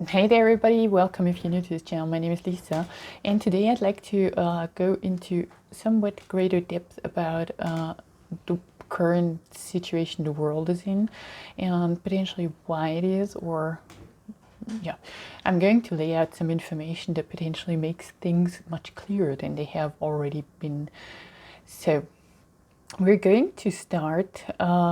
Hey there everybody, welcome if you're new to this channel. My name is Lisa and today I'd like to go into somewhat greater depth about the current situation the world is in and potentially why it is, or yeah, I'm going to lay out some information that potentially makes things much clearer than they have already been. So we're going to start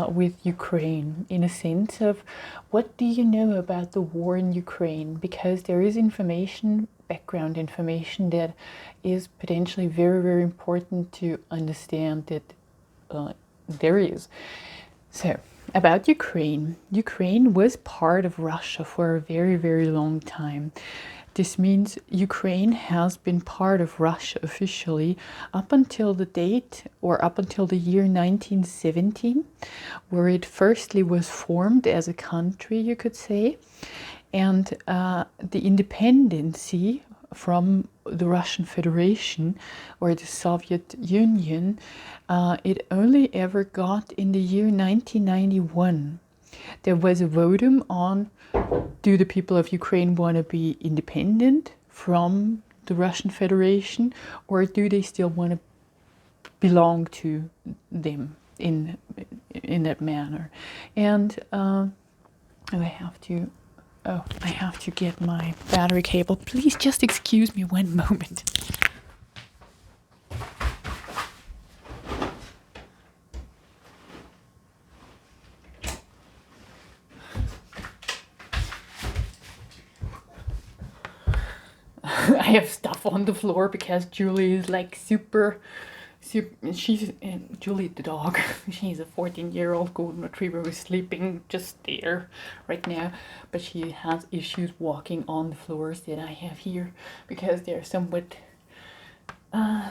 with Ukraine in a sense of what do you know about the war in Ukraine, because there is information, background information that is potentially very, very important to understand that there is. So, about Ukraine. Ukraine was part of Russia for a very, very long time. This means Ukraine has been part of Russia officially up until the date, or up until the year 1917, where it firstly was formed as a country, you could say. And the independency from the Russian Federation or the Soviet Union, it only ever got in the year 1991. There was a votum on, do the people of Ukraine want to be independent from the Russian Federation, or do they still want to belong to them in that manner? And I have to get my battery cable. Please just excuse me one moment. I have stuff on the floor because Julie is like super, she's Julie the dog. She's a 14-year-old golden retriever who's sleeping just there right now, but she has issues walking on the floors that I have here because they're somewhat they're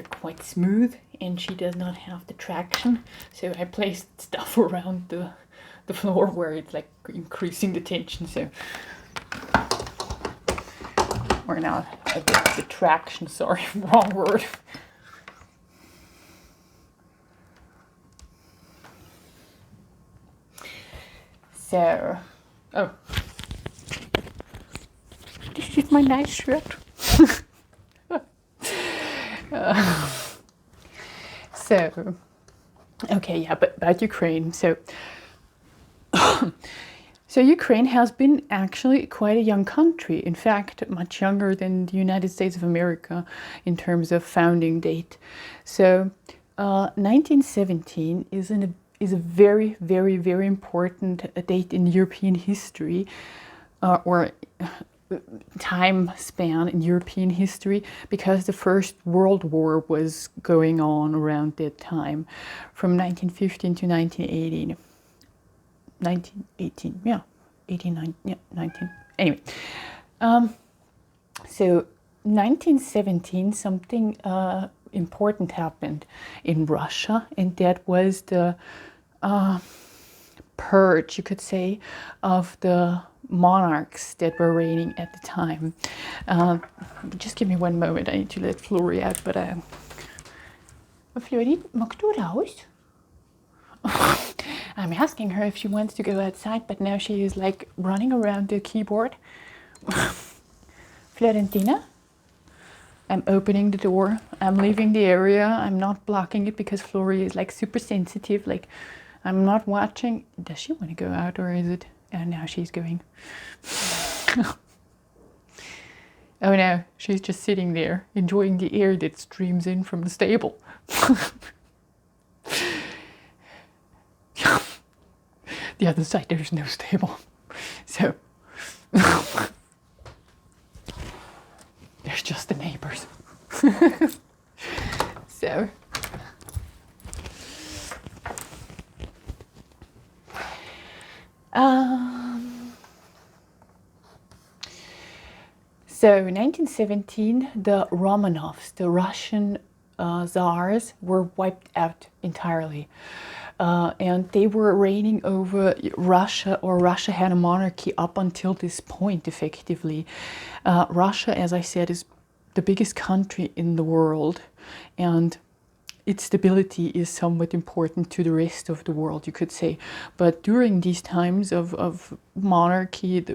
quite smooth and she does not have the traction, so I placed stuff around the floor where it's like increasing the tension. So, or not the traction, sorry, wrong word. So, oh, this is my nice shirt. So, okay, yeah, but about Ukraine. So, so Ukraine has been actually quite a young country. In fact, much younger than the United States of America in terms of founding date. So, 1917 is a very, very, very important date in European history, or time span in European history, because the First World War was going on around that time, from 1915 to 1918. 1918, yeah, 89, yeah, 19. Anyway, so 1917, something important happened in Russia, and that was the purge, you could say, of the monarchs that were reigning at the time. Just give me one moment, I need to let Flori out, but Flori, magst du raus? I'm asking her if she wants to go outside, but now she is like running around the keyboard. Florentina, I'm opening the door. I'm leaving the area. I'm not blocking it because Flori is like super sensitive. Like, I'm not watching. Does she want to go out, or is it? Oh, now she's going. Oh no, she's just sitting there enjoying the air that streams in from the stable. The other side, there's no stable. So, there's just the neighbors. So, so 1917, the Romanovs, the Russian Tsars, were wiped out entirely. And they were reigning over Russia, or Russia had a monarchy up until this point, effectively. Russia, as I said, is the biggest country in the world, and its stability is somewhat important to the rest of the world, you could say. But during these times of monarchy,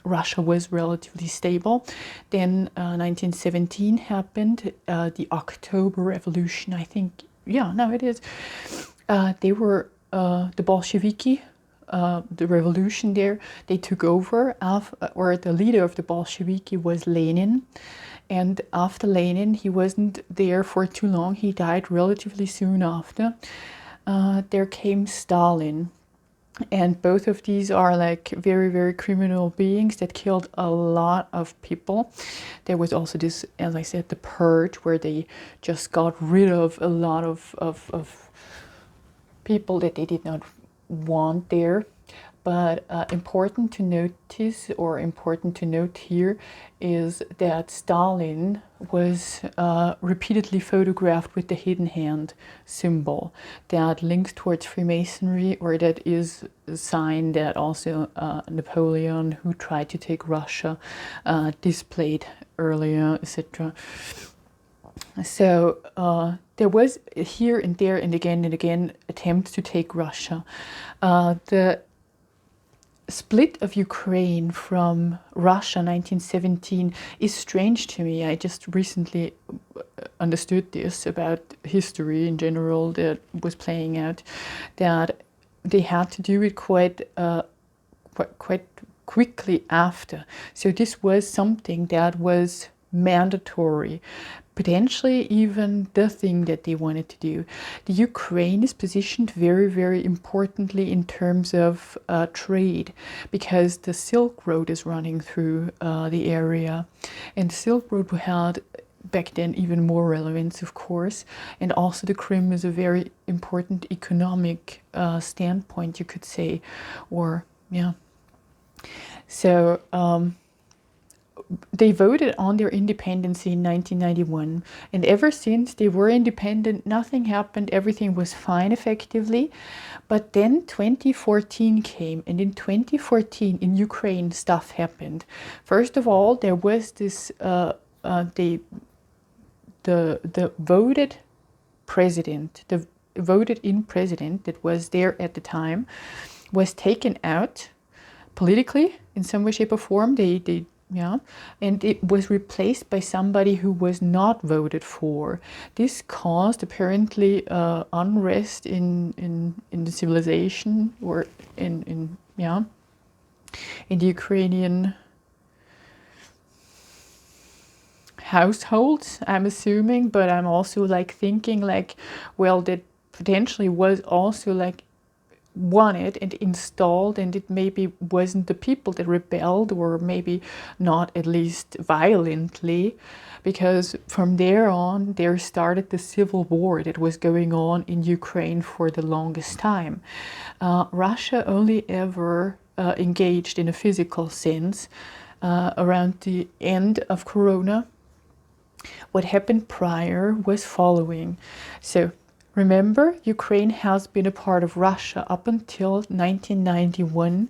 Russia was relatively stable. Then 1917 happened, the October Revolution, I think. Yeah, no, it is. They were the Bolsheviki, the revolution there. They took over, or the leader of the Bolsheviki was Lenin. And after Lenin, he wasn't there for too long. He died relatively soon after. There came Stalin. And both of these are like very, very criminal beings that killed a lot of people. There was also this, as I said, the purge, where they just got rid of a lot of people that they did not want there. But important to notice, or important to note here, is that Stalin was repeatedly photographed with the hidden hand symbol that links towards Freemasonry, or that is a sign that also Napoleon, who tried to take Russia, displayed earlier, etc. So there was here and there and again attempts to take Russia. The split of Ukraine from Russia 1917 is strange to me. I just recently understood this about history in general that was playing out, that they had to do it quite quickly after. So this was something that was mandatory, potentially even the thing that they wanted to do. The Ukraine is positioned very, very importantly in terms of trade, because the Silk Road is running through the area, and the Silk Road had back then even more relevance, of course, and also the Crimea is a very important economic standpoint, you could say, or yeah. So they voted on their independence in 1991, and ever since they were independent, nothing happened, everything was fine effectively. But then 2014 came, and in 2014 in Ukraine stuff happened. First of all, there was this the voted president, the voted in president that was there at the time, was taken out politically in some way, shape, or form. They and it was replaced by somebody who was not voted for. This caused apparently unrest in the civilization, or in the Ukrainian households, I'm assuming. But I'm also like thinking like, well, that potentially was also like wanted and installed, and it maybe wasn't the people that rebelled, or maybe not, at least violently, because from there on there started the civil war that was going on in Ukraine for the longest time. Russia only ever engaged in a physical sense around the end of Corona. What happened prior was following. So remember, Ukraine has been a part of Russia up until 1991,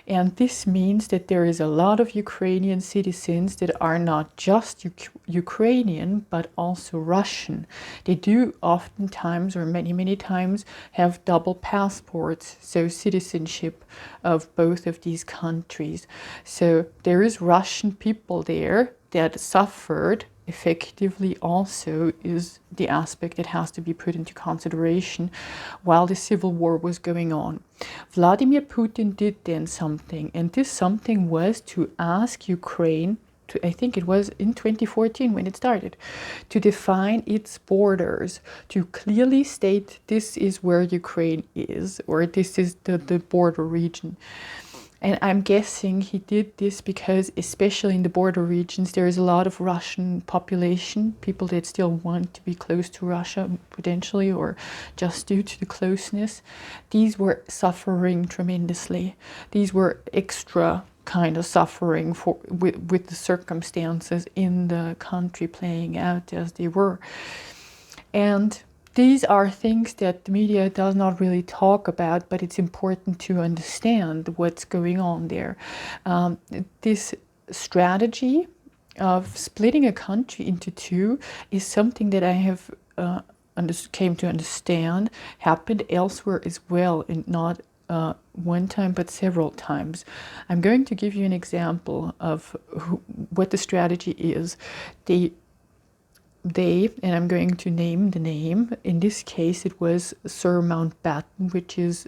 and this means that there is a lot of Ukrainian citizens that are not just Ukrainian, but also Russian. They do oftentimes, or many times, have double passports, so citizenship of both of these countries. So there is Russian people there that suffered effectively, also is the aspect that has to be put into consideration while the civil war was going on. Vladimir Putin did then something, and this something was to ask Ukraine to, I think it was in 2014 when it started, to define its borders, to clearly state this is where Ukraine is, or this is the border region. And I'm guessing he did this because, especially in the border regions, there is a lot of Russian population, people that still want to be close to Russia, potentially, or just due to the closeness. These were suffering tremendously. These were extra kind of suffering with the circumstances in the country playing out as they were. And these are things that the media does not really talk about, but it's important to understand what's going on there. This strategy of splitting a country into two is something that I have came to understand happened elsewhere as well, and not one time but several times. I'm going to give you an example of what the strategy is. They, and I'm going to name the name. In this case, it was Sir Mountbatten, which is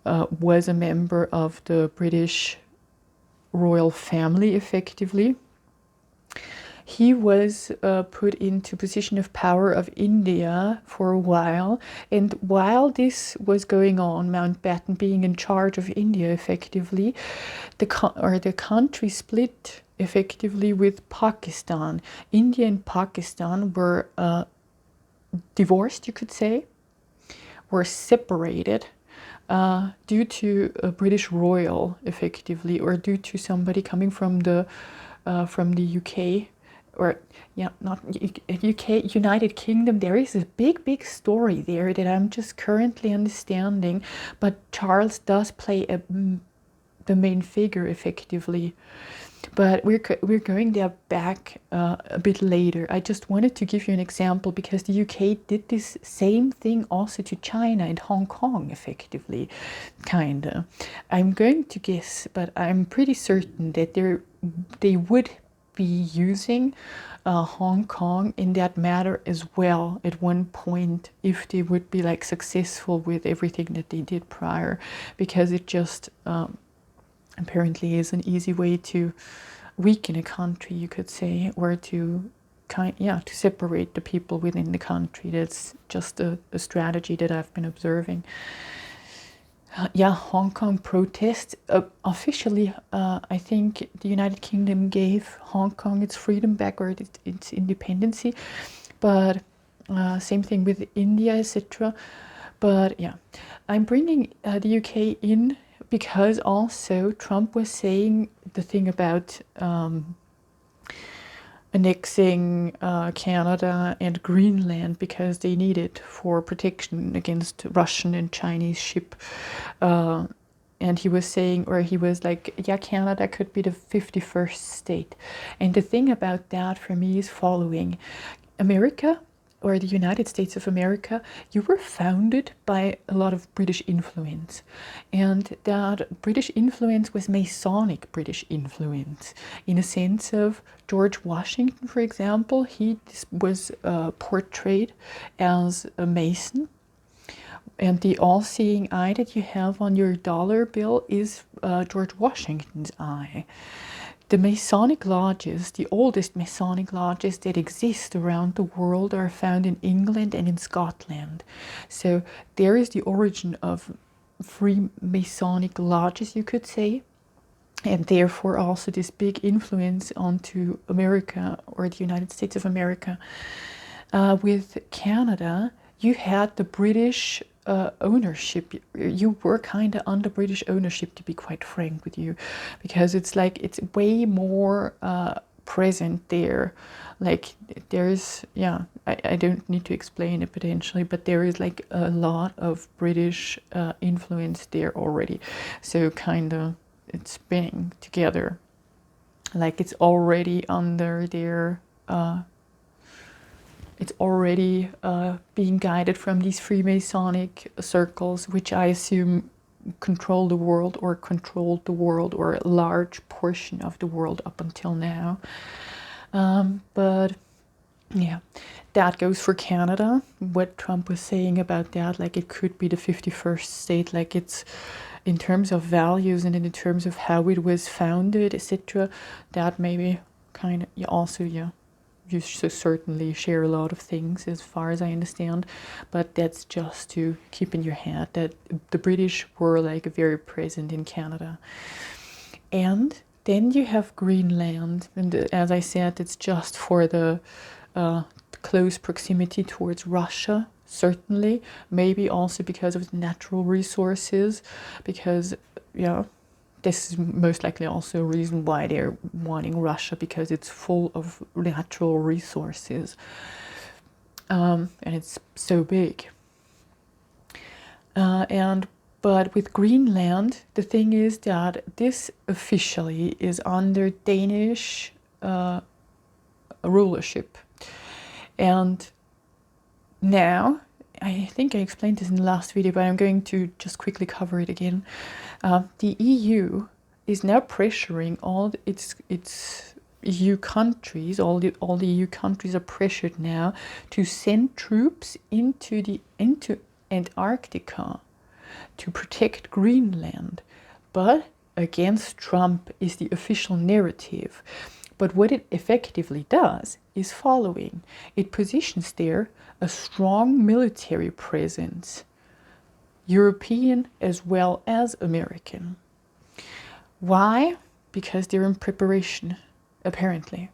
was a member of the British royal family, effectively. He was put into position of power of India for a while, and while this was going on, Mountbatten being in charge of India effectively, the country split effectively with Pakistan. India and Pakistan were divorced, you could say, were separated due to a British royal, effectively, or due to somebody coming from the UK, or not UK, United Kingdom. There is a big story there that I'm just currently understanding, but Charles does play the main figure effectively. But we're going there back a bit later. I just wanted to give you an example because the UK did this same thing also to China and Hong Kong, effectively, kinda. I'm going to guess, but I'm pretty certain that they would be using Hong Kong in that matter as well at one point, if they would be like successful with everything that they did prior, because it just apparently is an easy way to weaken a country, you could say, or to to separate the people within the country. That's just a strategy that I've been observing. Hong Kong protests. Officially, I think the United Kingdom gave Hong Kong its freedom back, or its independency, but same thing with India, etc. But yeah, I'm bringing the UK in because also Trump was saying the thing about annexing Canada and Greenland because they need it for protection against Russian and Chinese ship. And he was saying, or he was like, yeah, Canada could be the 51st state. And the thing about that for me is following. America, or the United States of America, you were founded by a lot of British influence. And that British influence was Masonic British influence, in a sense of George Washington, for example. He was portrayed as a Mason. And the all-seeing eye that you have on your dollar bill is George Washington's eye. The Masonic lodges, the oldest Masonic lodges that exist around the world, are found in England and in Scotland. So there is the origin of free Masonic lodges, you could say, and therefore also this big influence onto America, or the United States of America. With Canada, you had the British ownership. You were kind of under British ownership, to be quite frank with you, because it's way more present there. Like there's, I don't need to explain it potentially, but there is like a lot of British influence there already. So kind of it's spinning together, like it's already under their it's already being guided from these Freemasonic circles, which I assume control the world, or controlled the world, or a large portion of the world up until now. But yeah, that goes for Canada. What Trump was saying about that, like it could be the 51st state, like it's in terms of values and in terms of how it was founded, etc. That maybe kind of also, you should certainly share a lot of things as far as I understand, but that's just to keep in your head that the British were like very present in Canada. And then you have Greenland, and as I said, it's just for the close proximity towards Russia, certainly, maybe also because of the natural resources, because this is most likely also a reason why they're wanting Russia, because it's full of natural resources, and it's so big. But with Greenland, the thing is that this officially is under Danish rulership. And now, I think I explained this in the last video, but I'm going to just quickly cover it again. The EU is now pressuring all its EU countries. All the EU countries are pressured now to send troops into Antarctica to protect Greenland. But against Trump is the official narrative. But what it effectively does is following. It positions there a strong military presence, European as well as American. Why? Because they're in preparation, apparently.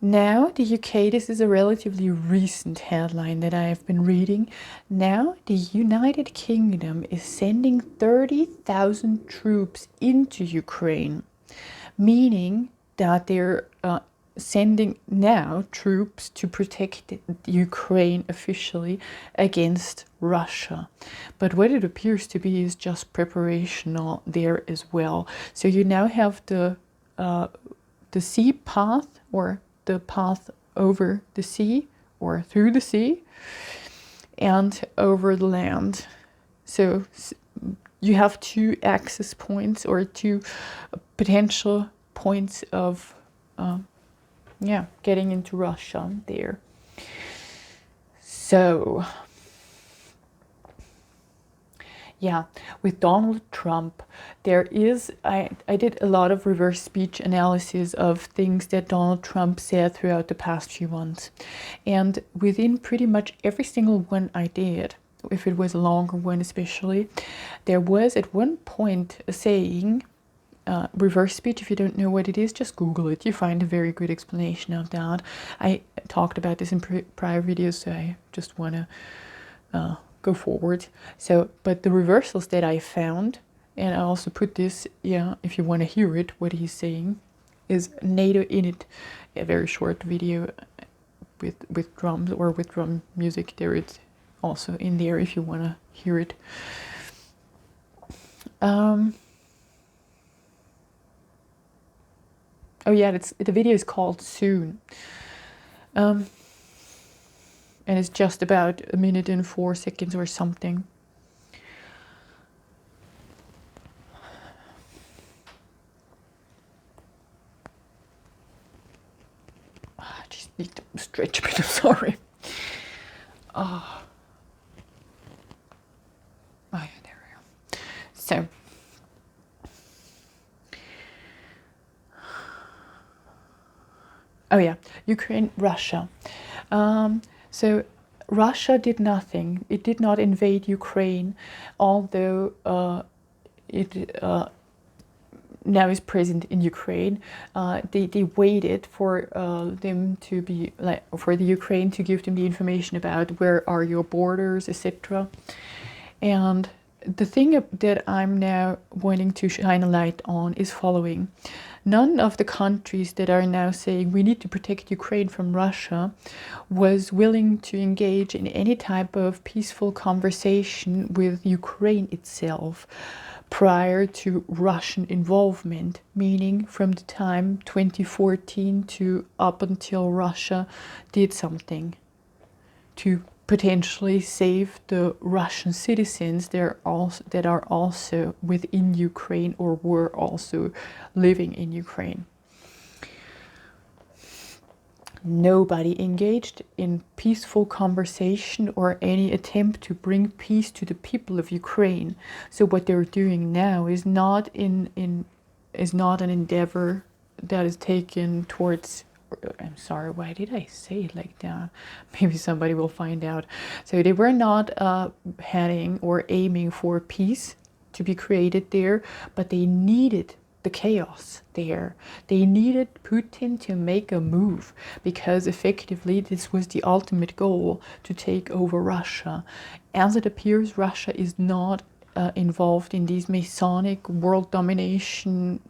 Now, the UK, this is a relatively recent headline that I have been reading. Now, the United Kingdom is sending 30,000 troops into Ukraine, meaning that they're sending now troops to protect Ukraine officially against Russia. But what it appears to be is just preparational there as well. So you now have the sea path, or the path over the sea or through the sea and over the land. So you have two access points, or two potential points of getting into Russia there. So with Donald Trump, there is, I did a lot of reverse speech analysis of things that Donald Trump said throughout the past few months. And within pretty much every single one I did, if it was a longer one especially, there was at one point a saying, reverse speech. If you don't know what it is, just Google it. You find a very good explanation of that. I talked about this in prior videos, so I just want to go forward. So, but the reversals that I found, and I also put this, if you want to hear it, what he's saying, is NATO in it, a very short video with drums or with drum music. There it's also in there if you want to hear it. The video is called Soon. And it's just about 1 minute and 4 seconds or something. I just need to stretch a bit, I'm sorry. Oh yeah, there we go. So, Ukraine, Russia. So Russia did nothing. It did not invade Ukraine, although it now is present in Ukraine. They waited for them to be for the Ukraine to give them the information about where are your borders, etc. And the thing that I'm now wanting to shine a light on is following. None of the countries that are now saying we need to protect Ukraine from Russia was willing to engage in any type of peaceful conversation with Ukraine itself prior to Russian involvement, meaning from the time 2014 to up until Russia did something to potentially save the Russian citizens that are also within Ukraine or were also living in Ukraine. Nobody engaged in peaceful conversation or any attempt to bring peace to the people of Ukraine. So what they're doing now is not an endeavor that is taken towards, I'm sorry, why did I say it like that? Maybe somebody will find out. So they were not heading or aiming for peace to be created there, but they needed the chaos there. They needed Putin to make a move because effectively this was the ultimate goal, to take over Russia. As it appears, Russia is not involved in these Masonic world domination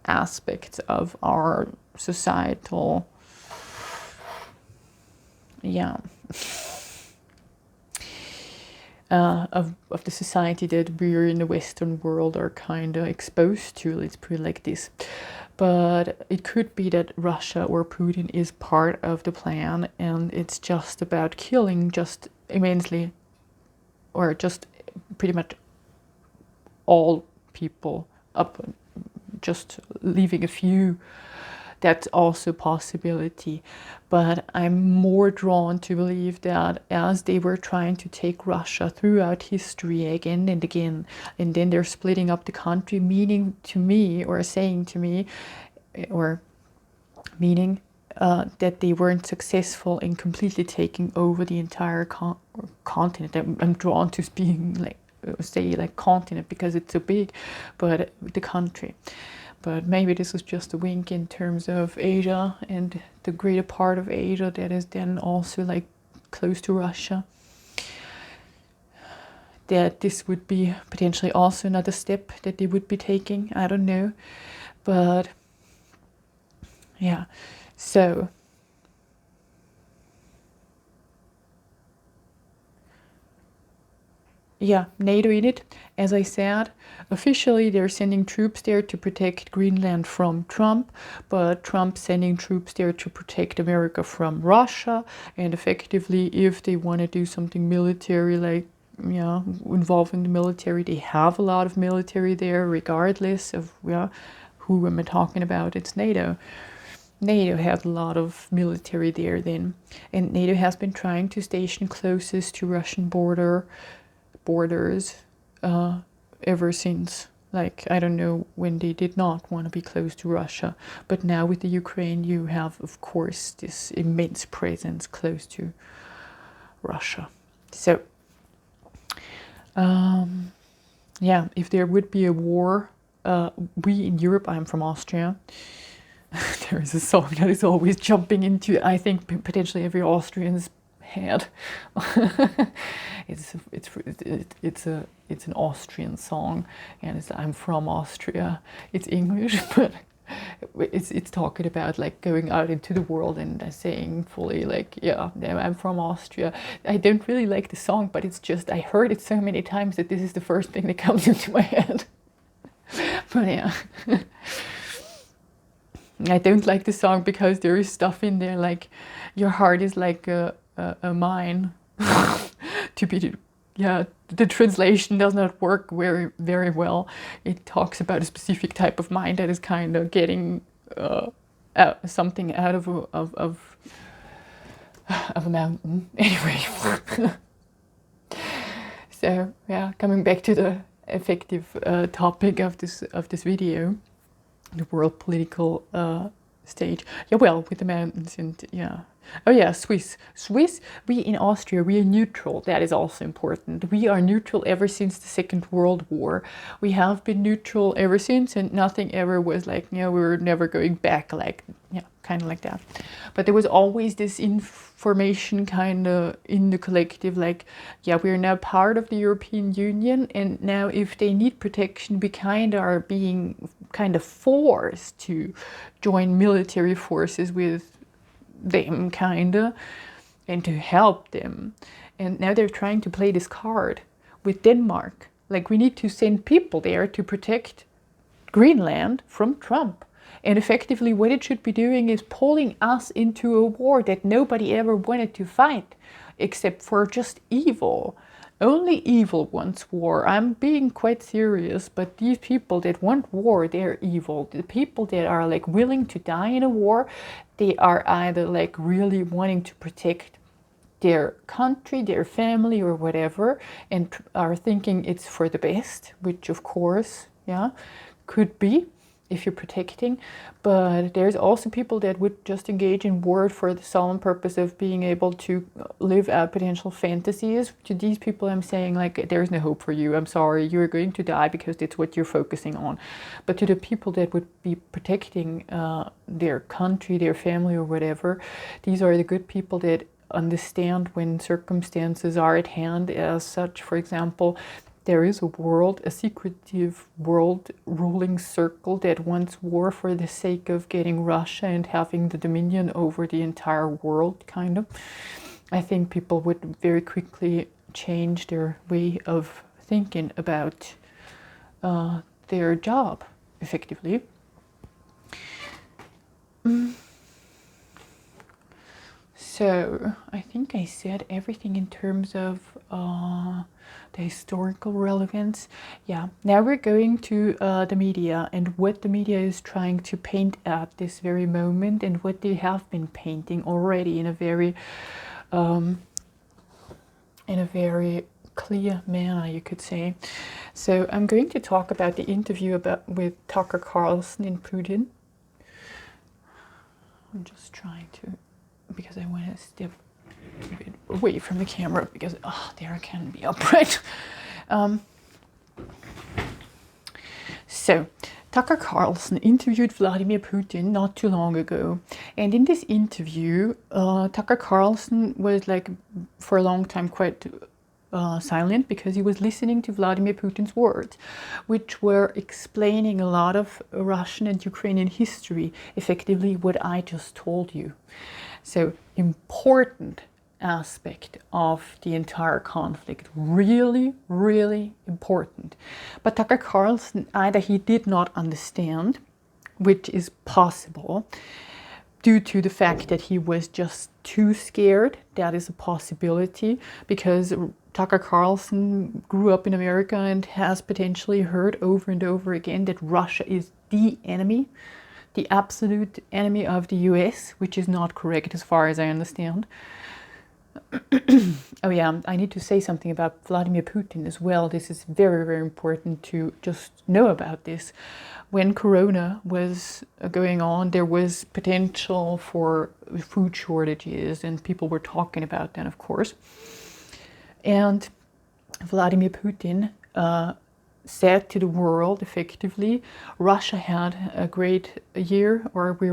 aspects of our societal of the society that we're in the Western world are kind of exposed to, let's put it like this. But it could be that Russia or Putin is part of the plan, and it's just about killing just immensely, or just pretty much all people, up, just leaving a few. That's also a possibility. But I'm more drawn to believe that as they were trying to take Russia throughout history again and again, and then they're splitting up the country, meaning to me, or saying to me, or meaning that they weren't successful in completely taking over the entire continent. I'm drawn to being like, say like continent because it's so big, but the country. But maybe this is just a wink in terms of Asia and the greater part of Asia that is then also like close to Russia. That this would be potentially also another step that they would be taking. I don't know. But yeah, so yeah, NATO in it. As I said, officially they're sending troops there to protect Greenland from Trump, but Trump's sending troops there to protect America from Russia. And effectively, if they want to do something military, like, yeah, involving the military, they have a lot of military there, regardless of, yeah, who am I talking about? It's NATO. NATO had a lot of military there then, and NATO has been trying to station closest to Russian borders ever since. Like, I don't know when they did not want to be close to Russia, but now with the Ukraine you have, of course, this immense presence close to Russia. So yeah, if there would be a war, we in Europe, I'm from Austria, there is a song that is always jumping into, I think, potentially every Austrian's head. it's an Austrian song, and it's I'm from Austria. It's English, but it's talking about like going out into the world and saying fully like, yeah, I'm from Austria. I don't really like the song, but it's just I heard it so many times that this is the first thing that comes into my head. But yeah. I don't like the song because there is stuff in there like your heart is like a mine. To be, yeah, the translation does not work very well. It talks about a specific type of mine that is kind of getting something out of a mountain. Anyway, so yeah, coming back to the effective topic of this video. The world political stage. Yeah, well, with the mountains and yeah. Oh yeah, Swiss. We in Austria, we are neutral. That is also important. We are neutral ever since the Second World War. We have been neutral ever since, and nothing ever was like, you know, we were never going back, like, yeah, kind of like that. But there was always this information kind of in the collective, like, yeah, we are now part of the European Union, and now if they need protection, we kind of are being kind of forced to join military forces with them, kinda, and to help them. And now they're trying to play this card with Denmark, like we need to send people there to protect Greenland from Trump. And effectively what it should be doing is pulling us into a war that nobody ever wanted to fight, except for just evil. Only evil wants war. I'm being quite serious, but these people that want war, they're evil. The people that are like willing to die in a war, they are either like really wanting to protect their country, their family or whatever, and are thinking it's for the best, which of course, yeah, could be if you're protecting. But there's also people that would just engage in war for the solemn purpose of being able to live out potential fantasies. To these people I'm saying, like, there's no hope for you, I'm sorry, you're going to die because that's what you're focusing on. But to the people that would be protecting their country, their family or whatever, these are the good people that understand when circumstances are at hand as such. For example, there is a secretive world ruling circle that wants war for the sake of getting Russia and having the dominion over the entire world, kind of. I think people would very quickly change their way of thinking about their job effectively. So I think I said everything in terms of the historical relevance. Yeah, now we're going to the media and what the media is trying to paint at this very moment, and what they have been painting already in a very clear manner, you could say. So I'm going to talk about the interview with Tucker Carlson and Putin. I'm just trying to, because I want to step a bit away from the camera, because there I can be upright. So Tucker Carlson interviewed Vladimir Putin not too long ago, and in this interview Tucker Carlson was like for a long time quite silent, because he was listening to Vladimir Putin's words, which were explaining a lot of Russian and Ukrainian history, effectively what I just told you. So important aspect of the entire conflict, really, really important. But Tucker Carlson, either he did not understand, which is possible, due to the fact that he was just too scared. That is a possibility, because Tucker Carlson grew up in America and has potentially heard over and over again that Russia is the enemy, the absolute enemy of the US, which is not correct as far as I understand. Oh yeah, I need to say something about Vladimir Putin as well. This is very, very important to just know about this. When Corona was going on, there was potential for food shortages, and people were talking about that, of course. And Vladimir Putin said to the world, effectively, Russia had a great year, or we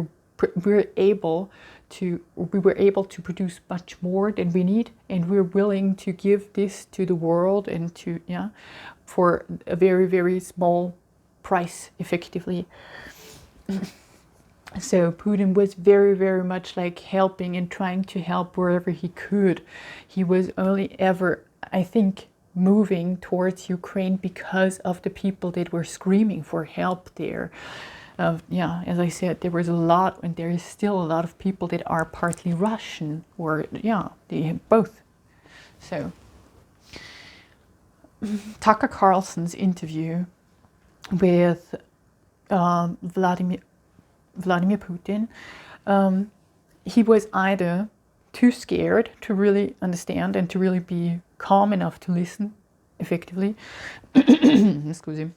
were able to produce much more than we need, and we're willing to give this to the world, and to for a very, very small price, effectively. So Putin was very, very much like helping and trying to help wherever he could. He was only ever, I think, moving towards Ukraine because of the people that were screaming for help there. As I said, there was a lot, and there is still a lot of people that are partly Russian, or they have both. So Tucker Carlson's interview with Vladimir Putin, he was either too scared to really understand and to really be calm enough to listen effectively, excuse me,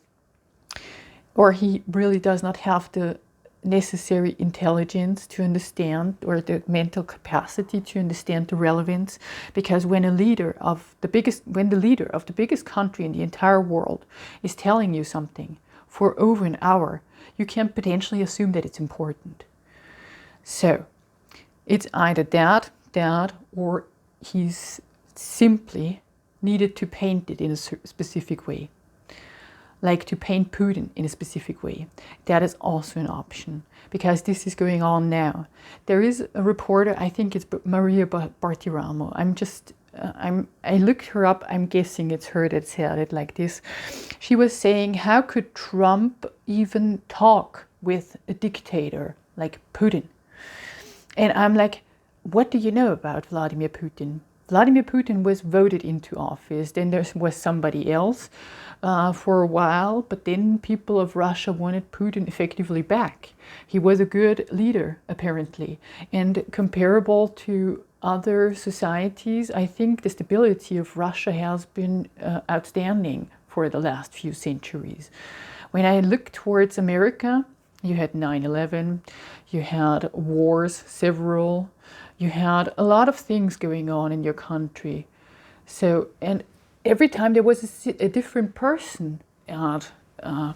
or he really does not have the necessary intelligence to understand, or the mental capacity to understand the relevance. Because when the leader of the biggest country in the entire world is telling you something for over an hour, you can potentially assume that it's important. So it's either that, or he's simply needed to paint it in a specific way, like to paint Putin in a specific way. That is also an option, because this is going on now. There is a reporter, I think it's Maria Bartiromo. I looked her up. I'm guessing it's her that said it like this. She was saying, how could Trump even talk with a dictator like Putin? And I'm like, what do you know about Vladimir Putin? Vladimir Putin was voted into office. Then there was somebody else for a while, but then people of Russia wanted Putin effectively back. He was a good leader, apparently, and comparable to other societies, I think the stability of Russia has been outstanding for the last few centuries. When I look towards America, you had 9/11, you had wars, several, you had a lot of things going on in your country. So, and every time there was a different person at a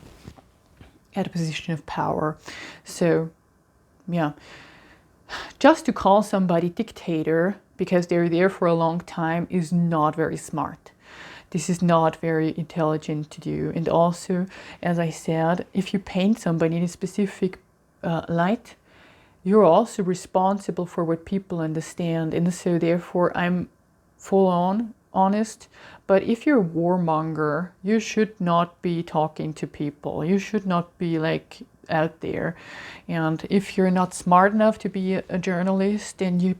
position of power. So, yeah. Just to call somebody dictator because they're there for a long time is not very smart. This is not very intelligent to do. And also, as I said, if you paint somebody in a specific light, you're also responsible for what people understand. And so therefore, I'm full on honest. But if you're a warmonger, you should not be talking to people. You should not be like out there. And if you're not smart enough to be a journalist, then you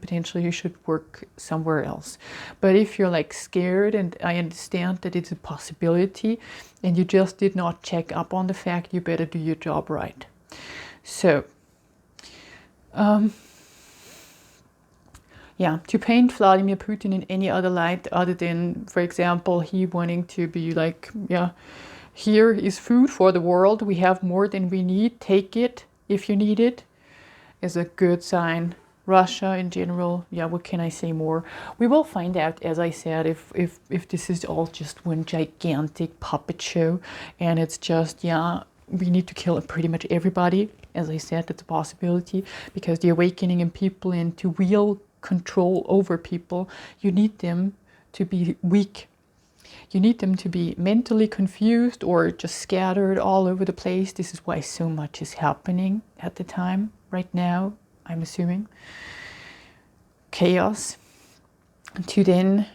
should work somewhere else. But if you're like scared, and I understand that it's a possibility, and you just did not check up on the fact, you better do your job right. So yeah, to paint Vladimir Putin in any other light other than, for example, he wanting to be like, yeah, here is food for the world, we have more than we need, take it if you need it, is a good sign. Russia in general, yeah, what can I say more? We will find out, as I said, if this is all just one gigantic puppet show, and it's just, yeah, we need to kill pretty much everybody. As I said, that's a possibility, because the awakening in people and to wield control over people, you need them to be weak. You need them to be mentally confused or just scattered all over the place. This is why so much is happening at the time, right now, I'm assuming. Chaos. To then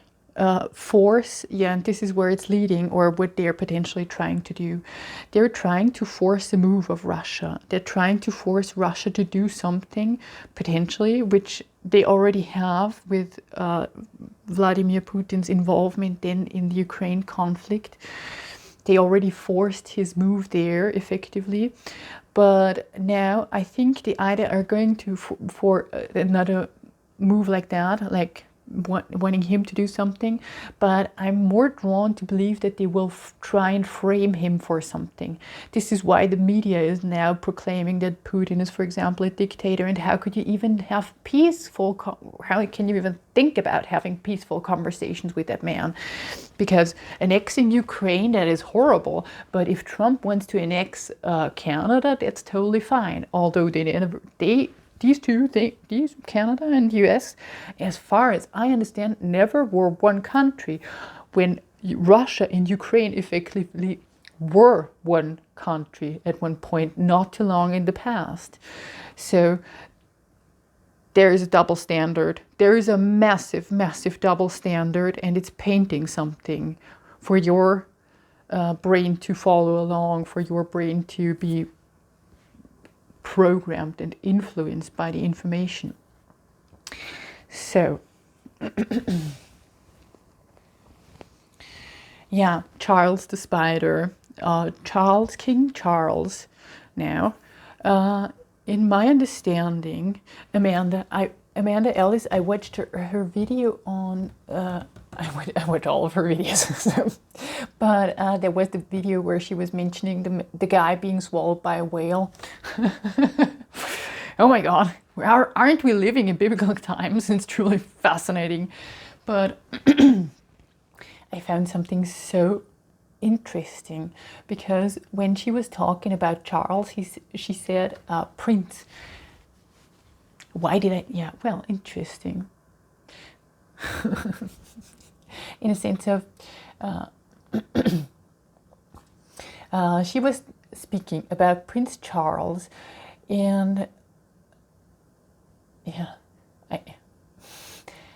force, yeah, and this is where it's leading, or what they're potentially trying to do. They're trying to force a move of Russia. They're trying to force Russia to do something, potentially, which they already have with Vladimir Putin's involvement then in the Ukraine conflict. They already forced his move there effectively. But now I think they either are going to for another move like that, like wanting him to do something, but I'm more drawn to believe that they will try and frame him for something. This is why the media is now proclaiming that Putin is, for example, a dictator, and how could you even have how can you even think about having peaceful conversations with that man? Because annexing Ukraine, that is horrible, but if Trump wants to annex Canada, that's totally fine, although these Canada and US, as far as I understand, never were one country, when Russia and Ukraine effectively were one country at one point, not too long in the past. So there is a double standard. There is a massive, massive double standard, and it's painting something for your brain to follow along, for your brain to be programmed and influenced by the information. So yeah, Charles the Spider, King Charles now, in my understanding, Amanda Ellis, I watched her video on I watched all of her videos, so. But there was the video where she was mentioning the guy being swallowed by a whale. Oh my God, aren't we living in biblical times? It's truly fascinating. But I found something so interesting, because when she was talking about Charles, she said Prince. Why did I? Yeah, well, interesting. In a sense of, she was speaking about Prince Charles, and yeah,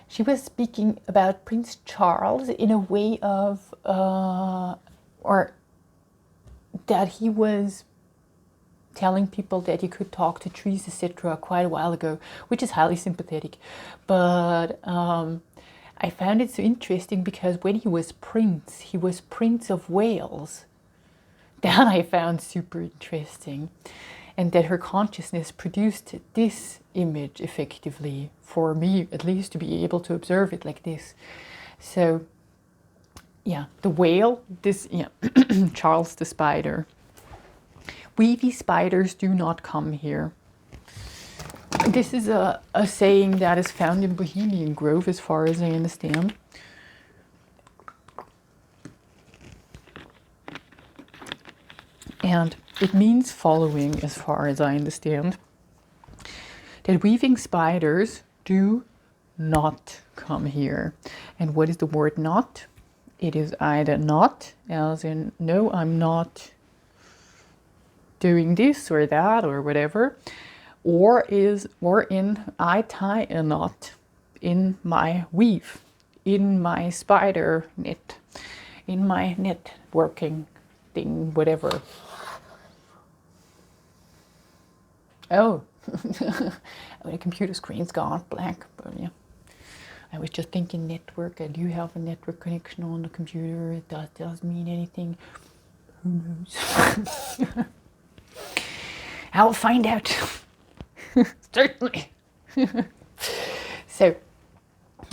she was speaking about Prince Charles in a way of, or that he was telling people that you could talk to trees, etc., quite a while ago, which is highly sympathetic. But I found it so interesting, because when he was Prince of Wales. That I found super interesting. And that her consciousness produced this image effectively, for me at least, to be able to observe it like this. So yeah, the whale, this, yeah, Charles the Spider. Weedy spiders do not come here. This is a saying that is found in Bohemian Grove, as far as I understand. And it means following, as far as I understand, that weaving spiders do not come here. And what is the word not? It is either not, as in, no, I'm not doing this or that or whatever, or in I tie a knot in my weave, in my spider net, in my networking thing, whatever. Oh, oh, the computer screen's gone black, but yeah. I was just thinking network. I do have a network connection on the computer. It does mean anything. Who knows? I'll find out. Certainly. So,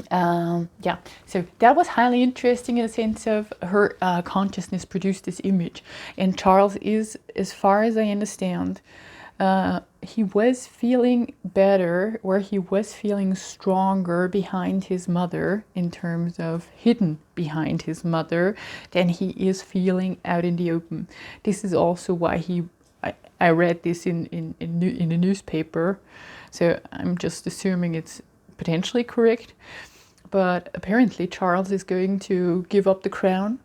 yeah. So that was highly interesting in the sense of her consciousness produced this image. And Charles is, as far as I understand, he was feeling better, or he was feeling stronger behind his mother, in terms of hidden behind his mother, than he is feeling out in the open. This is also why I read this in the newspaper, so I'm just assuming it's potentially correct. But apparently Charles is going to give up the crown,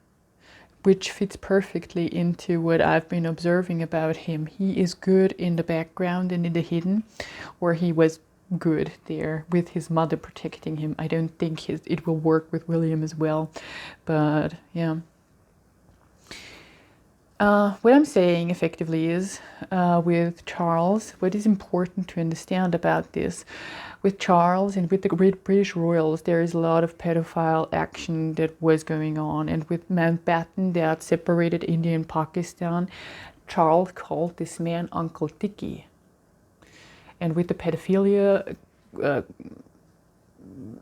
which fits perfectly into what I've been observing about him. He is good in the background and in the hidden, or he was good there with his mother protecting him. I don't think it will work with William as well, but yeah. What I'm saying effectively is, with Charles, what is important to understand about this, with Charles and with the British royals, there is a lot of pedophile action that was going on. And with Mountbatten, that separated India and Pakistan, Charles called this man Uncle Dickie. And with the pedophilia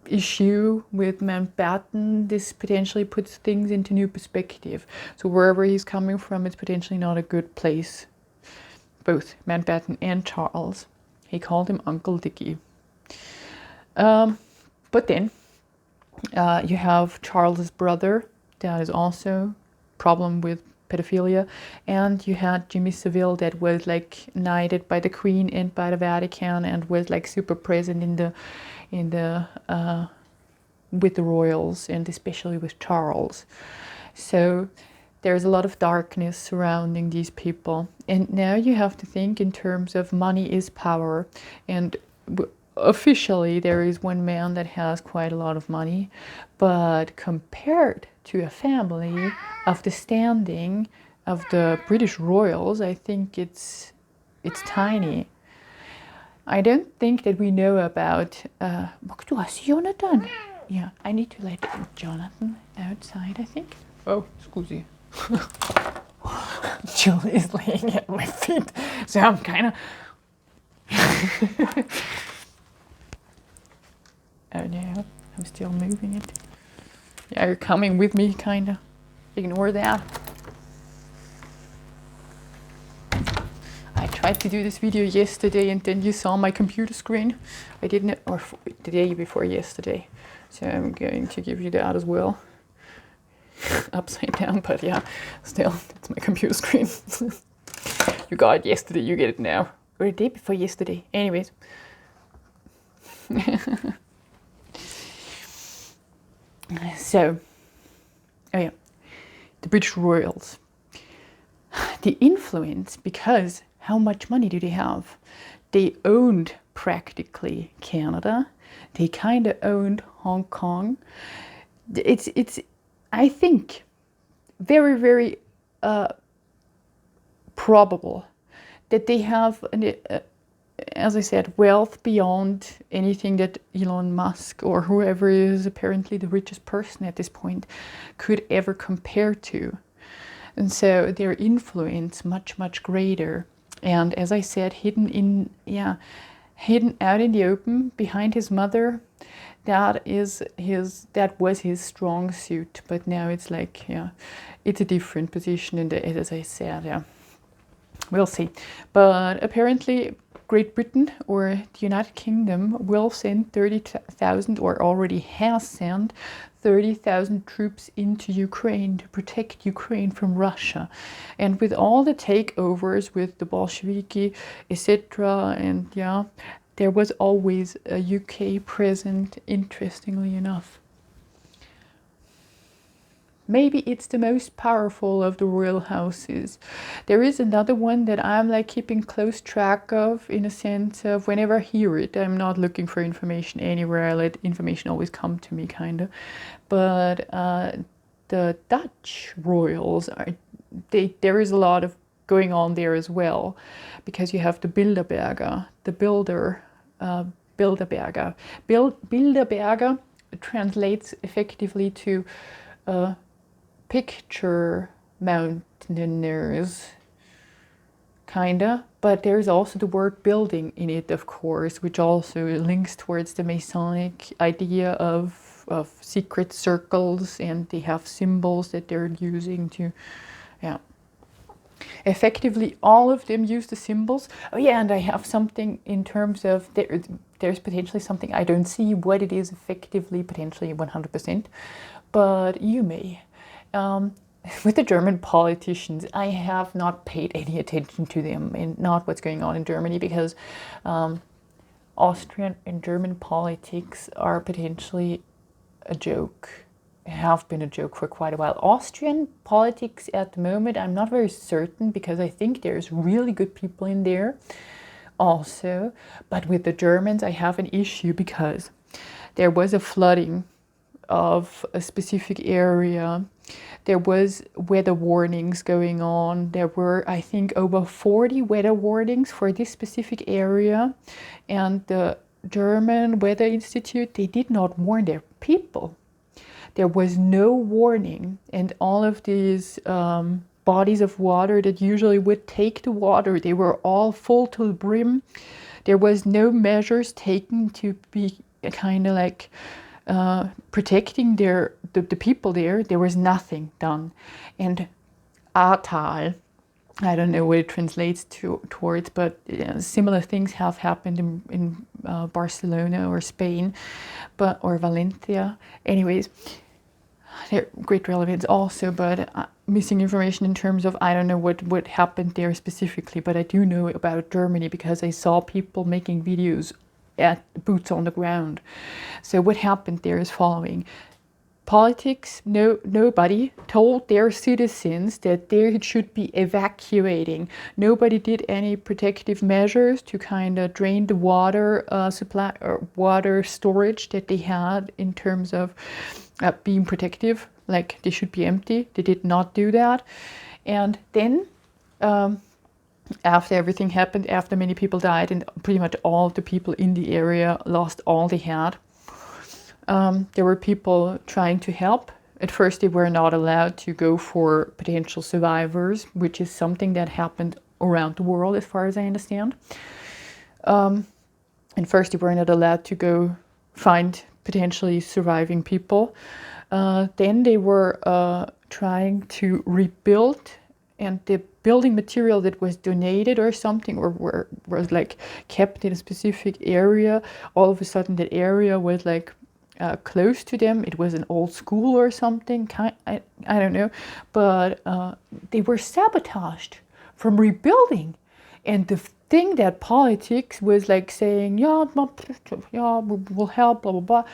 issue with Mountbatten, this potentially puts things into new perspective. So wherever he's coming from, it's potentially not a good place. Both Mountbatten and Charles. He called him Uncle Dickie. But then you have Charles's brother, that is also problem with pedophilia, and you had Jimmy Savile, that was like knighted by the Queen and by the Vatican, and was like super present with the royals, and especially with Charles. So there's a lot of darkness surrounding these people. And now you have to think in terms of money is power. And officially there is one man that has quite a lot of money, but compared to a family of the standing of the British royals, I think it's tiny. I don't think that we know about Jonathan. Yeah, I need to let Jonathan outside, I think. Oh, scusi. Jill is laying at my feet, so I'm kind of... Oh no, I'm still moving it. Yeah, you're coming with me, kind of. Ignore that. I tried to do this video yesterday, and then you saw my computer screen. I didn't, or the day before yesterday. So I'm going to give you that as well. Upside down, but yeah, still, it's my computer screen. You got it yesterday, you get it now. Or the day before yesterday. Anyways. So, oh yeah, the British royals. The influence, because how much money do they have? They owned practically Canada. They kind of owned Hong Kong. It's I think very, very probable that they have, as I said, wealth beyond anything that Elon Musk or whoever is apparently the richest person at this point could ever compare to. And so their influence much, much greater. And as I said, hidden out in the open behind his mother, that was his strong suit. But now it's like, yeah, it's a different position. And as I said, yeah, we'll see. But apparently Great Britain or the United Kingdom will send 30,000, or already has sent 30,000 troops into Ukraine to protect Ukraine from Russia. And with all the takeovers with the Bolsheviki, etc., and yeah, there was always a UK present, interestingly enough. Maybe it's the most powerful of the royal houses. There is another one that I'm like keeping close track of, in a sense of whenever I hear it, I'm not looking for information anywhere. I let information always come to me, kind of. But the Dutch royals are, there is a lot of going on there as well, because you have the Bilderberger, the builder, Bilderberger. Bilderberger translates effectively to picture mountaineers, kinda, but there's also the word building in it, of course, which also links towards the Masonic idea of secret circles, and they have symbols that they're using to, yeah. Effectively, all of them use the symbols. Oh yeah, and I have something in terms of, there's potentially something, I don't see what it is effectively, potentially 100%, but you may. With the German politicians, I have not paid any attention to them and not what's going on in Germany, because Austrian and German politics are potentially a joke, have been a joke for quite a while. Austrian politics at the moment, I'm not very certain, because I think there's really good people in there also. But with the Germans, I have an issue, because there was a flooding of a specific area. There was weather warnings going on. There were, I think, over 40 weather warnings for this specific area. And the German Weather Institute, they did not warn their people. There was no warning. And all of these bodies of water that usually would take the water, they were all full to the brim. There was no measures taken to be kind of like protecting the people there. There was nothing done. And Ahrtal, I don't know what it translates towards, but similar things have happened in Barcelona or Spain, or Valencia. Anyways, they're great relevance also, but missing information in terms of, I don't know what happened there specifically, but I do know about Germany because I saw people making videos at boots on the ground. So what happened there is following. Politics, nobody told their citizens that they should be evacuating. Nobody did any protective measures to kind of drain the water supply or water storage that they had in terms of being protective, like they should be empty. They did not do that. And then after everything happened, after many people died and pretty much all the people in the area lost all they had, there were people trying to help. At first, they were not allowed to go for potential survivors, which is something that happened around the world, as far as I understand. And first, they were not allowed to go find potentially surviving people. Then they were trying to rebuild, and the building material that was donated or something, or was like kept in a specific area, all of a sudden that area was like close to them. It was an old school or something, I don't know, but they were sabotaged from rebuilding. And the thing that politics was like saying, yeah, we'll help, blah, blah,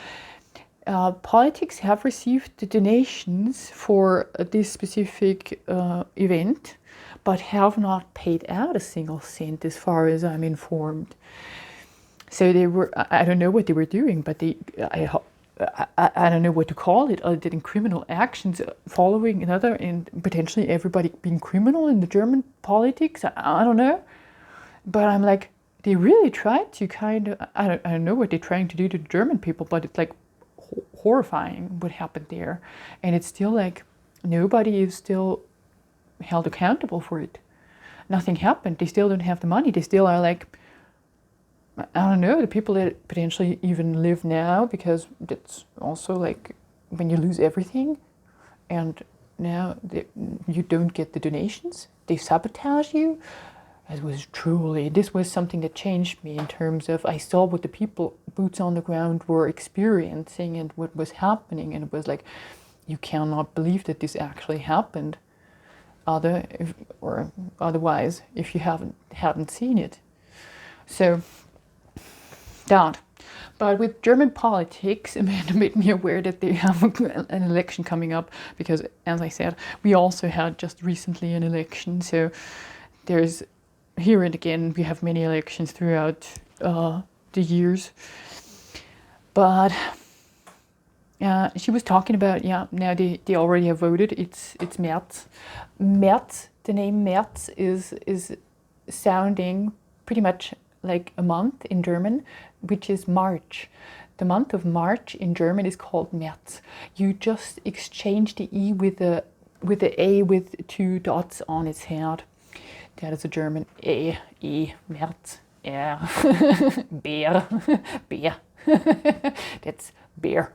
blah. Politics have received the donations for this specific event, but have not paid out a single cent, as far as I'm informed. So they were, I don't know what they were doing, but I don't know what to call it, other than criminal actions following another, and potentially everybody being criminal in the German politics. I don't know. But I'm like, they really tried to kind of, I don't know what they're trying to do to the German people, but it's like horrifying what happened there. And it's still like, nobody is still held accountable for it. Nothing happened. They still don't have the money. They still are like, I don't know, the people that potentially even live now, because that's also like when you lose everything and now you don't get the donations, they sabotage you. This was something that changed me in terms of, I saw what the people boots on the ground were experiencing and what was happening, and it was like, you cannot believe that this actually happened otherwise if you hadn't seen it. So that. But with German politics, Amanda made me aware that they have an election coming up because, as I said, we also had just recently an election. So there's here and again, we have many elections throughout the years. But she was talking about, now they already have voted. It's März. März, the name März is sounding pretty much like a month in German, which is March. The month of March in German is called März. You just exchange the E with the A with 2 dots on its head. That is a German E, März. Yeah. Bear. Bear. That's bear.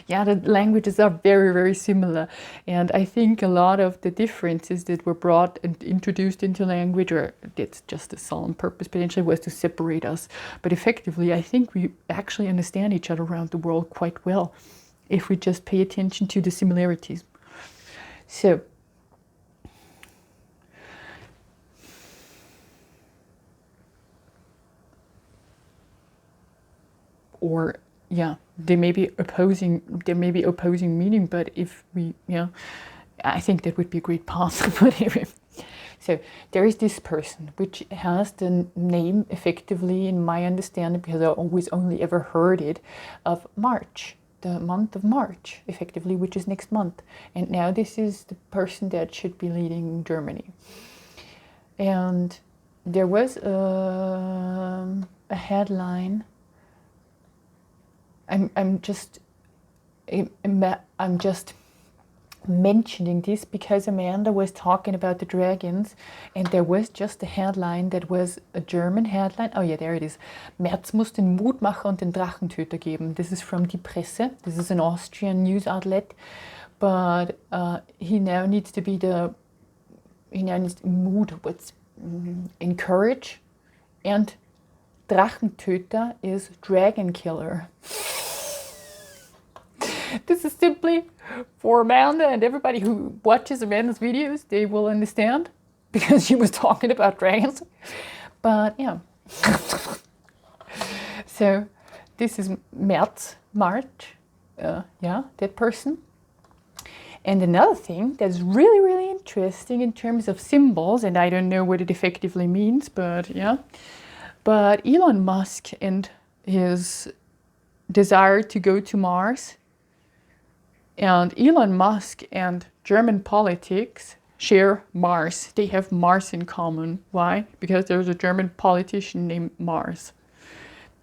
Yeah, the languages are very, very similar. And I think a lot of the differences that were brought and introduced into language, or that's just a solemn purpose potentially, was to separate us. But effectively, I think we actually understand each other around the world quite well if we just pay attention to the similarities. So, or there may be opposing meaning, but if we, I think that would be a great path. But anyway, so there is this person which has the name, effectively, in my understanding, because I always only ever heard it, of March, the month of March, effectively, which is next month. And now this is the person that should be leading Germany. And there was a headline. I'm just mentioning this because Amanda was talking about the dragons, and there was just a headline that was a German headline. Oh yeah, there it is. Merz muss den Mutmacher und den Drachentöter geben. This is from Die Presse. This is an Austrian news outlet, but he now needs to encourage, and Drachentöter is dragon killer. This is simply for Amanda, and everybody who watches Amanda's videos, they will understand, because she was talking about dragons. But yeah. So this is March, that person. And another thing that's really, really interesting in terms of symbols, and I don't know what it effectively means, but but Elon Musk and his desire to go to Mars, and Elon Musk and German politics share Mars. They have Mars in common. Why? Because there's a German politician named Mars.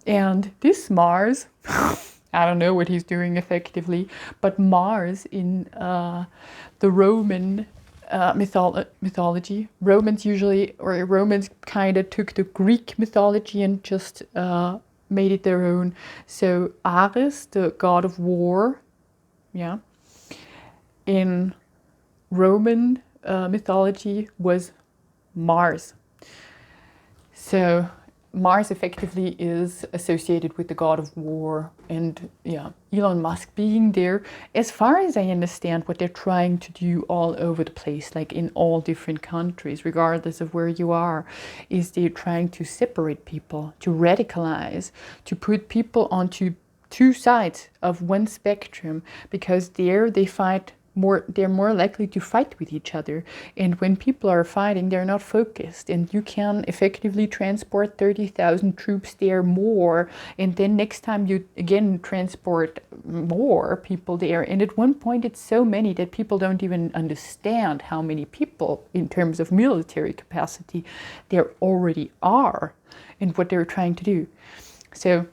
And this Mars, I don't know what he's doing effectively, but Mars in the Roman mythology, Romans kind of took the Greek mythology and just made it their own. So Ares, the god of war, in Roman mythology was Mars. So Mars effectively is associated with the god of war, and Elon Musk being there, as far as I understand, what they're trying to do all over the place, like in all different countries, regardless of where you are, is they're trying to separate people, to radicalize, to put people onto 2 sides of one spectrum, because there they fight more, they're more likely to fight with each other. And when people are fighting, they're not focused, and you can effectively transport 30,000 troops there more, and then next time you again transport more people there, and at one point it's so many that people don't even understand how many people in terms of military capacity there already are and what they're trying to do. So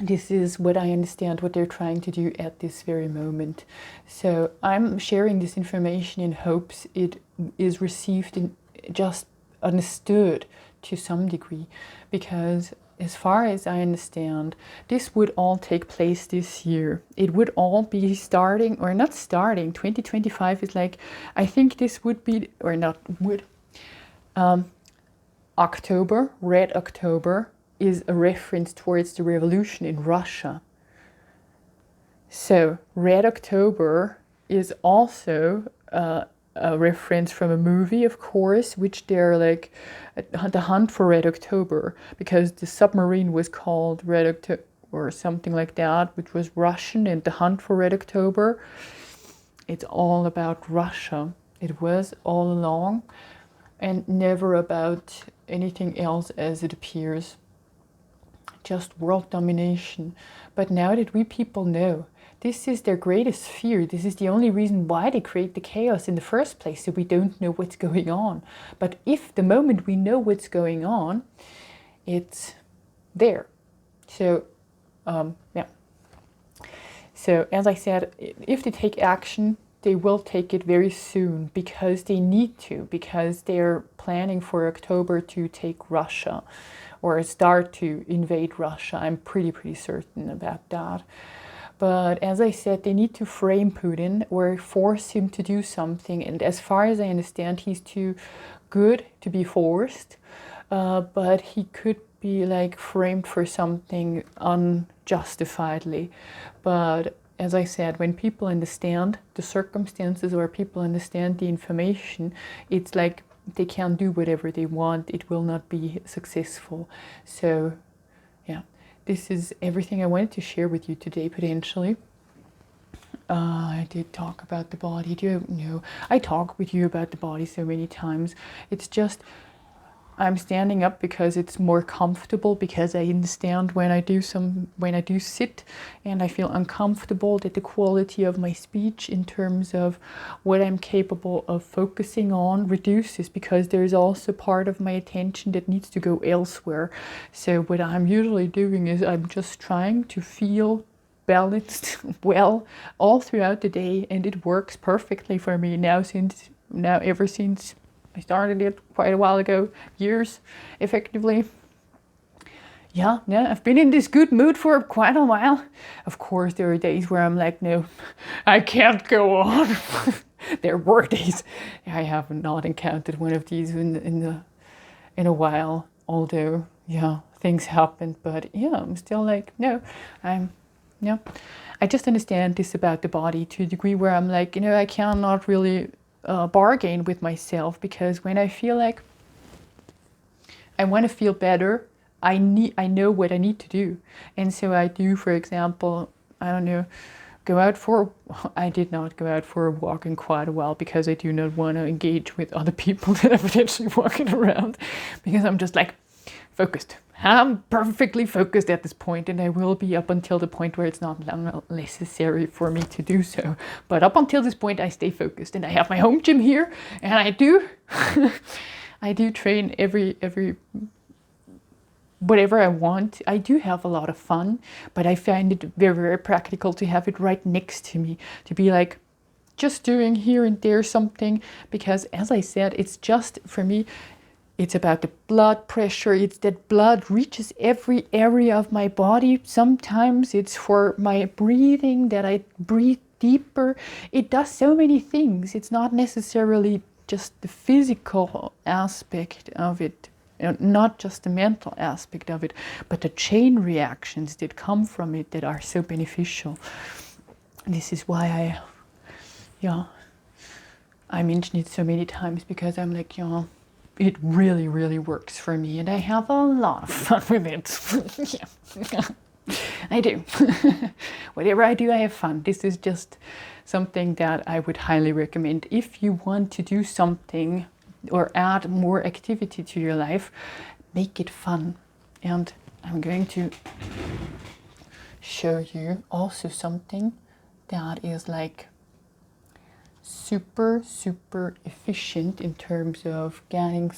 this is what I understand what they're trying to do at this very moment. So I'm sharing this information in hopes it is received and just understood to some degree, because as far as I understand, this would all take place this year. It would all be starting, or not starting, 2025 is like, I think this would be, or not would, October, Red October, is a reference towards the revolution in Russia. So Red October is also a reference from a movie, of course, which they're like The Hunt for Red October, because the submarine was called Red October or something like that, which was Russian, and The Hunt for Red October. It's all about Russia. It was all along, and never about anything else as it appears. Just world domination. But now that we people know, this is their greatest fear. This is the only reason why they create the chaos in the first place, so we don't know what's going on. But if the moment we know what's going on, it's there. So, yeah. So, as I said, if they take action, they will take it very soon, because they need to, because they're planning for October to take Russia or start to invade Russia. I'm pretty certain about that. But as I said, they need to frame Putin or force him to do something. And as far as I understand, he's too good to be forced, but he could be like framed for something unjustifiedly. But as I said, when people understand the circumstances or people understand the information, it's like they can do whatever they want. It will not be successful. So, yeah, this is everything I wanted to share with you today, potentially. I did talk about the body. Do you know? I talk with you about the body so many times. It's just, I'm standing up because it's more comfortable, because I understand when I do sit and I feel uncomfortable, that the quality of my speech in terms of what I'm capable of focusing on reduces, because there's also part of my attention that needs to go elsewhere. So what I'm usually doing is I'm just trying to feel balanced well all throughout the day, and it works perfectly for me ever since I started it quite a while ago, years, effectively. Yeah, I've been in this good mood for quite a while. Of course, there are days where I'm like, no, I can't go on. There were days. I have not encountered one of these in a while, although, yeah, things happened. But yeah, I'm still like, no, I just understand this about the body to a degree where I'm like, I cannot really bargain with myself, because when I feel like I want to feel better, I know what I need to do, and so I do. For example, I don't know, I did not go out for a walk in quite a while, because I do not want to engage with other people that are potentially walking around, because I'm just like focused. I'm perfectly focused at this point, and I will be up until the point where it's not necessary for me to do so. But up until this point, I stay focused, and I have my home gym here, and I do, I do train every whatever I want. I do have a lot of fun, but I find it very practical to have it right next to me, to be like just doing here and there something, because as I said, it's just for me. It's about the blood pressure. It's that blood reaches every area of my body. Sometimes it's for my breathing, that I breathe deeper. It does so many things. It's not necessarily just the physical aspect of it, not just the mental aspect of it, but the chain reactions that come from it that are so beneficial. This is why I mention it so many times, because I'm like, it really works for me, and I have a lot of fun with it. Yeah, I do. Whatever I do, I have fun. This is just something that I would highly recommend. If you want to do something or add more activity to your life, make it fun. And I'm going to show you also something that is like super efficient in terms of getting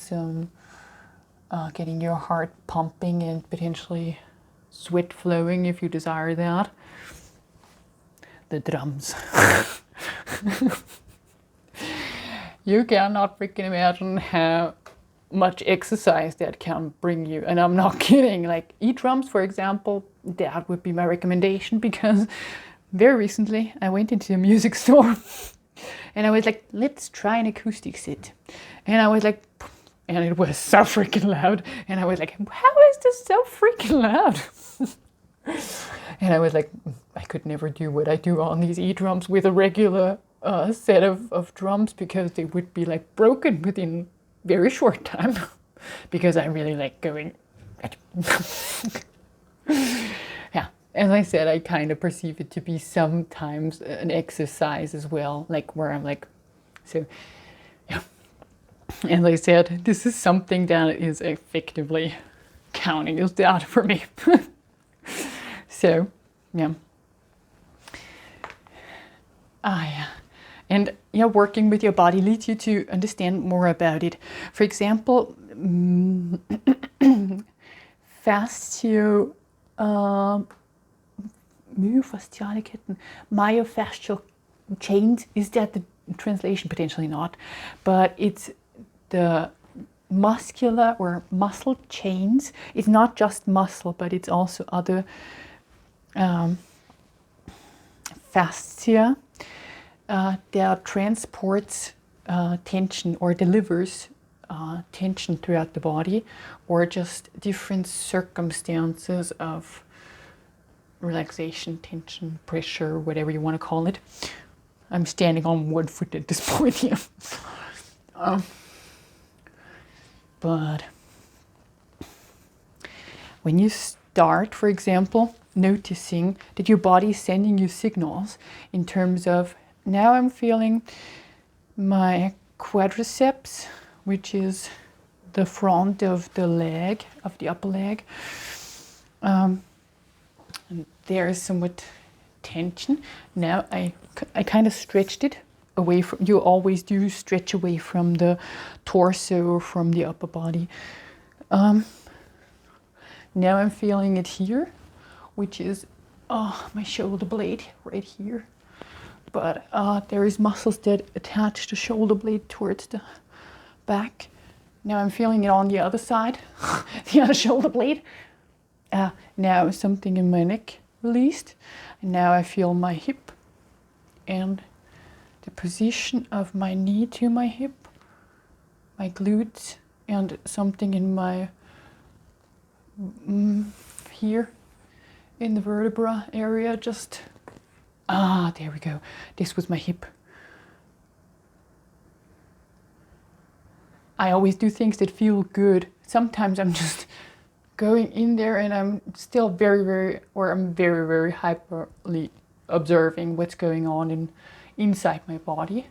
your heart pumping and potentially sweat flowing if you desire that. The drums. You cannot freaking imagine how much exercise that can bring you, and I'm not kidding. Like E-drums, for example, that would be my recommendation, because very recently I went into a music store and I was like, let's try an acoustic set. And I was like, and it was so freaking loud. And I was like, how is this so freaking loud? And I was like, I could never do what I do on these E-drums with a regular set of drums because they would be like broken within very short time because I really like going. Yeah, as I said, I kind of perceive it to be sometimes an exercise as well, like where I'm like, so yeah. As I said, this is something that is effectively counting as that for me. So, yeah. Yeah. And yeah, working with your body leads you to understand more about it. For example, myofasciale Ketten, myofascial chains, is that the translation? Potentially not, but it's the muscular or muscle chains. It's not just muscle, but it's also other fascia that transports tension or delivers tension throughout the body, or just different circumstances of relaxation, tension, pressure, whatever you want to call it. I'm standing on one foot at this point here. But when you start, for example, noticing that your body is sending you signals in terms of, now I'm feeling my quadriceps, which is the front of the leg, of the upper leg. And there is somewhat tension. Now I kind of stretched it away from, you always do stretch away from the torso or from the upper body. Now I'm feeling it here, which is my shoulder blade right here. But there is muscles that attach the shoulder blade towards the back. Now I'm feeling it on the other side, the other shoulder blade. Now something in my neck released. And now I feel my hip and the position of my knee to my hip, my glutes, and something in my here in the vertebra area. Just there we go. This was my hip. I always do things that feel good. Sometimes I'm just going in there and I'm still I'm very, very hyperly observing what's going on inside my body.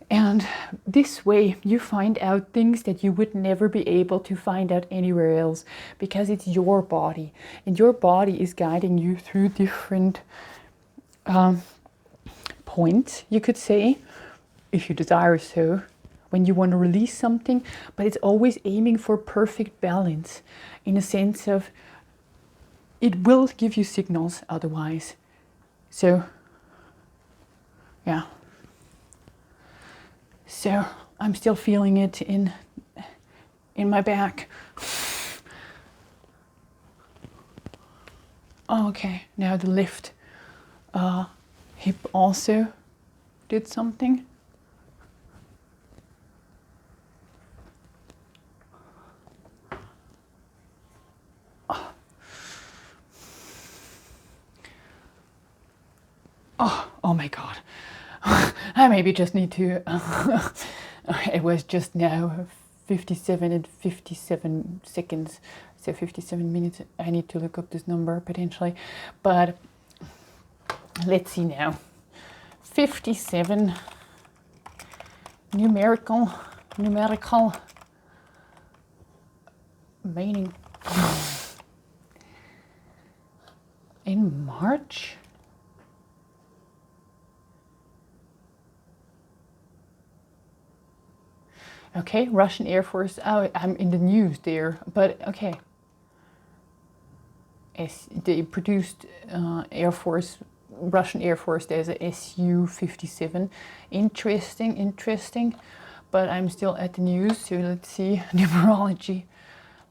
And this way you find out things that you would never be able to find out anywhere else, because it's your body, and your body is guiding you through different points, you could say, if you desire so, when you want to release something, but it's always aiming for perfect balance, in a sense of it will give you signals otherwise. So, yeah. So I'm still feeling it in my back. Okay, now the lift hip also did something. Oh my God. I maybe just need to, it was just now 57 and 57 seconds, so 57 minutes. I need to look up this number potentially, but let's see now. 57 numerical meaning in March. Okay, Russian Air Force. Oh, I'm in the news there, but okay. They produced Russian Air Force. There's a Su-57. Interesting. But I'm still at the news, so let's see.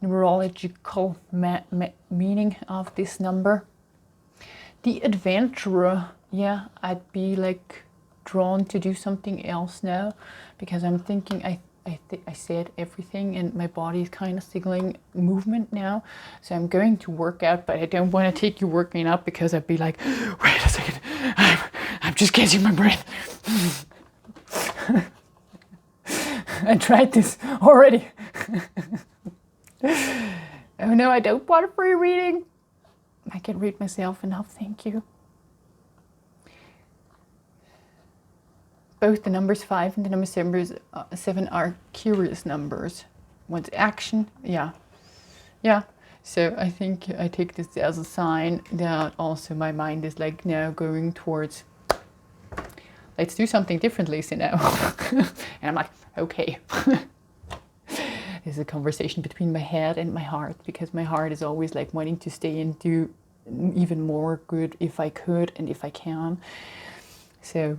Numerological meaning of this number. The adventurer. Yeah, I'd be like drawn to do something else now, because I'm thinking I said everything and my body is kind of signaling movement now. So I'm going to work out, but I don't want to take you working out, because I'd be like, wait a second, I'm just catching my breath. I tried this already. Oh no, I don't want a free reading. I can read myself enough, thank you. Both the numbers 5 and the number 7 are curious numbers. One's action, yeah. So I think I take this as a sign that also my mind is like now going towards, let's do something different, Lisa, now. And I'm like, okay. There's a conversation between my head and my heart, because my heart is always like wanting to stay and do even more good if I could and if I can. So,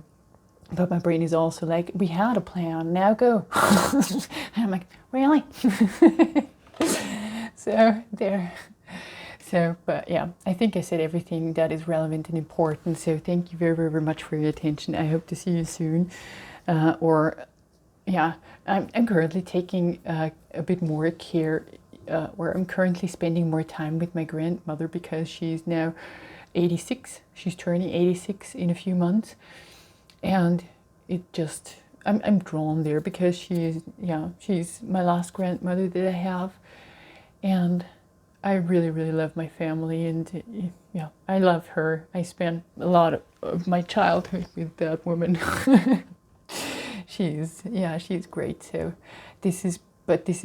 but my brain is also like, we had a plan, now go. And I'm like, really? So there. So, but yeah, I think I said everything that is relevant and important. So thank you very, very much for your attention. I hope to see you soon. I'm currently taking a bit more care, where I'm currently spending more time with my grandmother, because she's now 86. She's turning 86 in a few months. And it just, I'm drawn there because she's my last grandmother that I have. And I really, really love my family, and yeah, I love her. I spent a lot of my childhood with that woman. She's great. So this is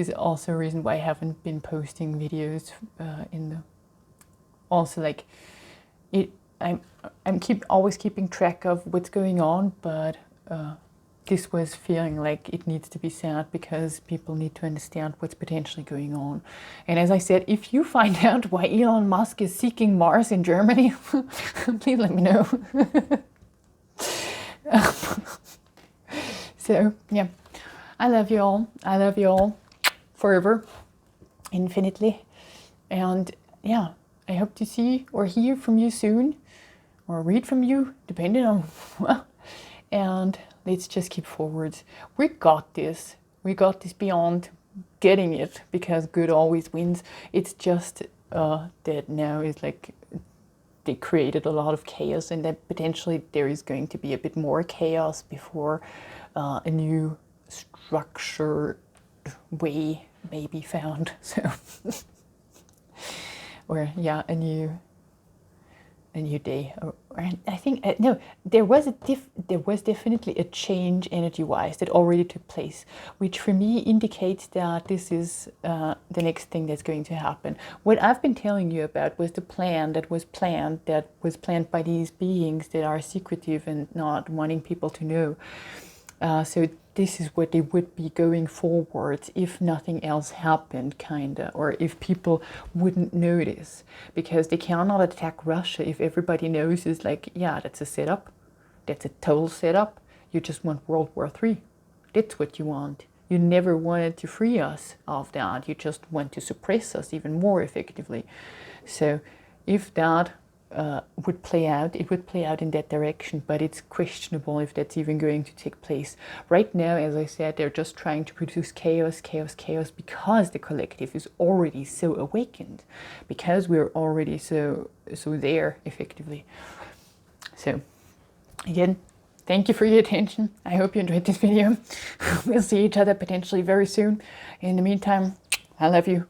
also a reason why I haven't been posting videos also like it. I'm always keeping track of what's going on, but this was feeling like it needs to be said because people need to understand what's potentially going on. And as I said, if you find out why Elon Musk is seeking Mars in Germany, please let me know. So yeah, I love you all. I love you all forever, infinitely. And yeah, I hope to see or hear from you soon, or read from you, depending on. And let's just keep forward. We got this. We got this beyond getting it, because good always wins. It's just that now is like they created a lot of chaos, and that potentially there is going to be a bit more chaos before a new structured way may be found. So, or yeah, a new day. I think no, there was definitely a change energy-wise that already took place, which for me indicates that this is the next thing that's going to happen. What I've been telling you about was the plan that was planned by these beings that are secretive and not wanting people to know. So this is what they would be going forward if nothing else happened, kinda, or if people wouldn't notice, because they cannot attack Russia if everybody knows is like, yeah, that's a setup, that's a total setup. You just want World War III. That's what you want. You never wanted to free us of that. You just want to suppress us even more effectively. So if that would play out, it would play out in that direction, but it's questionable if that's even going to take place. Right now, as I said, they're just trying to produce chaos, because the collective is already so awakened, because we're already so there, effectively. So, again, thank you for your attention. I hope you enjoyed this video. We'll see each other potentially very soon. In the meantime, I love you.